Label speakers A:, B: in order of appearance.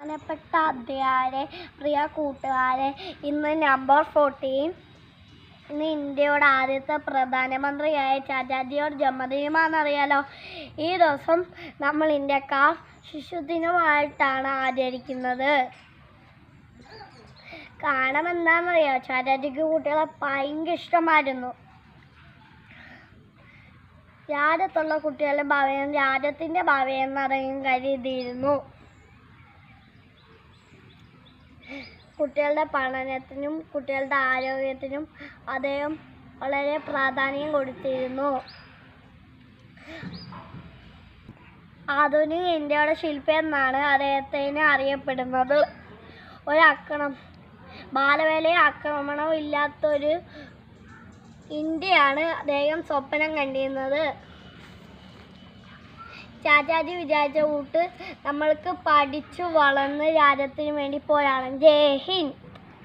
A: ബഹുമാനപ്പെട്ട അധ്യാപകരെ, പ്രിയ കൂട്ടുകാരെ, ഇന്ന് നമ്പർ 14. ഇന്ന് ഇന്ത്യയുടെ ആദ്യത്തെ പ്രധാനമന്ത്രിയായ ചാച്ചാജിയുടെ ജന്മദിനമാണെന്നറിയാലോ. ഈ ദിവസം നമ്മൾ ഇന്ത്യക്കാർ ശിശുദിനമായിട്ടാണ് ആചരിക്കുന്നത്. കാരണം എന്താണെന്നറിയാമോ? ചാച്ചാജിക്ക് കുട്ടികളെ ഭയങ്കര ഇഷ്ടമായിരുന്നു. രാജ്യത്തുള്ള കുട്ടികളുടെ ഭാവിയും രാജ്യത്തിൻ്റെ ഭാവിയെന്നറിയാൻ കരുതിയിരുന്നു. കുട്ടികളുടെ പഠനത്തിനും കുട്ടികളുടെ ആരോഗ്യത്തിനും അദ്ദേഹം വളരെ പ്രാധാന്യം കൊടുത്തിരുന്നു. ആധുനിക ഇന്ത്യയുടെ ശില്പി എന്നാണ് അദ്ദേഹത്തിന് അറിയപ്പെടുന്നത്. ബാലവേലയും ആക്രമണവും ഇല്ലാത്തൊരു ഇന്ത്യയാണ് അദ്ദേഹം സ്വപ്നം കണ്ടിരുന്നത്. ചാച്ചാജി വിചാരിച്ച കൂട്ട് നമ്മൾക്ക് പഠിച്ചു വളർന്ന് രാജ്യത്തിന് വേണ്ടി പോരാടണം. ജയ് ഹിന്ദ്.